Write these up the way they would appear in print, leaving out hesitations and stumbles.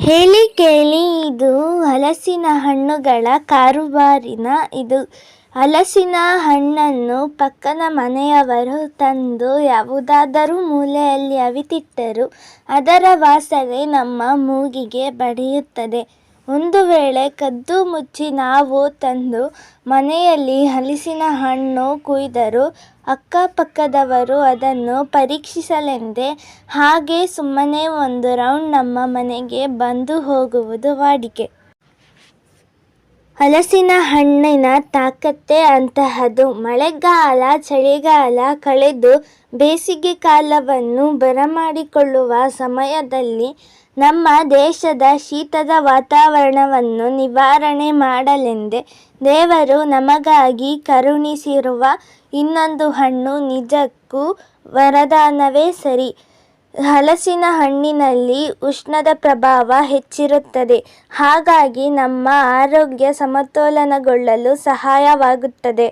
ಹೇಳಿ ಕೇಳಿ ಇದು ಹಲಸಿನ ಹಣ್ಣುಗಳ ಕಾರುಬಾರಿನ ಇದು. ಹಲಸಿನ ಹಣ್ಣನ್ನು ಪಕ್ಕದ ಮನೆಯವರು ತಂದು ಯಾವುದಾದರೂ ಮೂಲೆಯಲ್ಲಿ ಅವಿತಿಟ್ಟರೂ ಅದರ ವಾಸನೆ ನಮ್ಮ ಮೂಗಿಗೆ ಬಡಿಯುತ್ತದೆ. ಒಂದು ವೇಳೆ ಕದ್ದು ಮುಚ್ಚಿ ನಾವು ತಂದು ಮನೆಯಲ್ಲಿ ಹಲಸಿನ ಹಣ್ಣು ಕುಯ್ದರೂ ಅಕ್ಕಪಕ್ಕದವರು ಅದನ್ನು ಪರೀಕ್ಷಿಸಲೆಂದೇ ಹಾಗೆ ಸುಮ್ಮನೆ ಒಂದು ರೌಂಡ್ ನಮ್ಮ ಮನೆಗೆ ಬಂದು ಹೋಗುವುದು ವಾಡಿಕೆ. ಹಲಸಿನ ಹಣ್ಣಿನ ತಾಕತ್ತೇ ಅಂತಹದ್ದು. ಮಳೆಗಾಲ ಚಳಿಗಾಲ ಕಳೆದು ಬೇಸಿಗೆ ಕಾಲವನ್ನು ಬರಮಾಡಿಕೊಳ್ಳುವ ಸಮಯದಲ್ಲಿ ನಮ್ಮ ದೇಶದ ಶೀತದ ವಾತಾವರಣವನ್ನು ನಿವಾರಣೆ ಮಾಡಲೆಂದೇ ದೇವರು ನಮಗಾಗಿ ಕರುಣಿಸಿರುವ ಇನ್ನೊಂದು ಹಣ್ಣು ನಿಜಕ್ಕೂ ವರದಾನವೇ ಸರಿ. ಹಲಸಿನ ಹಣ್ಣಿನಲ್ಲಿ ಉಷ್ಣದ ಪ್ರಭಾವ ಹೆಚ್ಚಿರುತ್ತದೆ. ಹಾಗಾಗಿ ನಮ್ಮ ಆರೋಗ್ಯ ಸಮತೋಲನಗೊಳ್ಳಲು ಸಹಾಯವಾಗುತ್ತದೆ.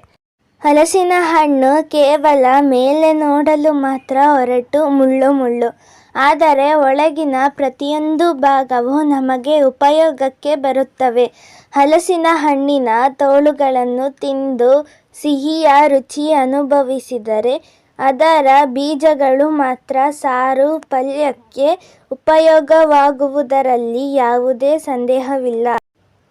ಹಲಸಿನ ಹಣ್ಣು ಕೇವಲ ಮೇಲೆ ನೋಡಲು ಮಾತ್ರ ಒರಟು ಮುಳ್ಳು, ಆದರೆ ಒಳಗಿನ ಪ್ರತಿಯೊಂದು ಭಾಗವೂ ನಮಗೆ ಉಪಯೋಗಕ್ಕೆ ಬರುತ್ತವೆ. ಹಲಸಿನ ಹಣ್ಣಿನ ತೋಳುಗಳನ್ನು ತಿಂದು ಸಿಹಿಯ ರುಚಿ ಅನುಭವಿಸಿದರೆ ಅದರ ಬೀಜಗಳು ಮಾತ್ರ ಸಾರು ಪಲ್ಯಕ್ಕೆ ಉಪಯೋಗವಾಗುವುದರಲ್ಲಿ ಯಾವುದೇ ಸಂದೇಹವಿಲ್ಲ.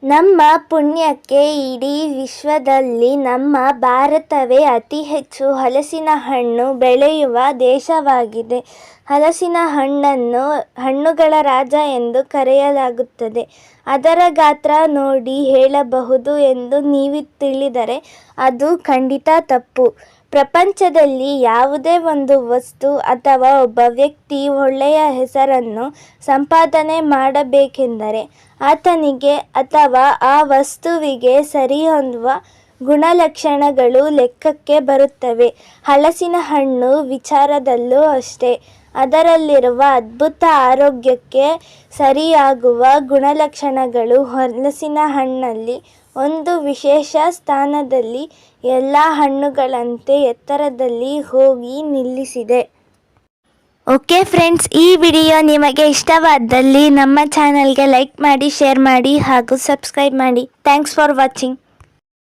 ನಮ್ಮ ಪುಣ್ಯಕ್ಕೆ ಇಡೀ ವಿಶ್ವದಲ್ಲಿ ನಮ್ಮ ಭಾರತವೇ ಅತಿ ಹೆಚ್ಚು ಹಲಸಿನ ಹಣ್ಣು ಬೆಳೆಯುವ ದೇಶವಾಗಿದೆ. ಹಲಸಿನ ಹಣ್ಣನ್ನು ಹಣ್ಣುಗಳ ರಾಜ ಎಂದು ಕರೆಯಲಾಗುತ್ತದೆ. ಅದರ ಗಾತ್ರ ನೋಡಿ ಹೇಳಬಹುದು ಎಂದು ನೀವು ತಿಳಿದರೆ ಅದು ಖಂಡಿತ ತಪ್ಪು. ಪ್ರಪಂಚದಲ್ಲಿ ಯಾವುದೇ ಒಂದು ವಸ್ತು ಅಥವಾ ಒಬ್ಬ ವ್ಯಕ್ತಿ ಒಳ್ಳೆಯ ಹೆಸರನ್ನು ಸಂಪಾದನೆ ಮಾಡಬೇಕೆಂದರೆ ಆತನಿಗೆ ಅಥವಾ ಆ ವಸ್ತುವಿಗೆ ಸರಿಹೊಂದುವ ಗುಣಲಕ್ಷಣಗಳು ಲೆಕ್ಕಕ್ಕೆ ಬರುತ್ತವೆ. ಹಲಸಿನ ಹಣ್ಣು ವಿಚಾರದಲ್ಲೂ ಅಷ್ಟೇ. ಅದರಲ್ಲಿರುವ ಅದ್ಭುತ ಆರೋಗ್ಯಕ್ಕೆ ಸರಿಯಾಗುವ ಗುಣಲಕ್ಷಣಗಳು ಹಲಸಿನ ಹಣ್ಣಲ್ಲಿ ಒಂದು ವಿಶೇಷ ಸ್ಥಾನದಲ್ಲಿ ಎಲ್ಲ ಹಣ್ಣುಗಳಂತೆ ಎತ್ತರದಲ್ಲಿ ಹೋಗಿ ನಿಲ್ಲಿಸಿದೆ. ಓಕೆ ಫ್ರೆಂಡ್ಸ್, ಈ ವಿಡಿಯೋ ನಿಮಗೆ ಇಷ್ಟವಾದಲ್ಲಿ ನಮ್ಮ ಚಾನಲ್ಗೆ ಲೈಕ್ ಮಾಡಿ, ಶೇರ್ ಮಾಡಿ ಹಾಗೂ ಸಬ್ಸ್ಕ್ರೈಬ್ ಮಾಡಿ. Thanks for watching.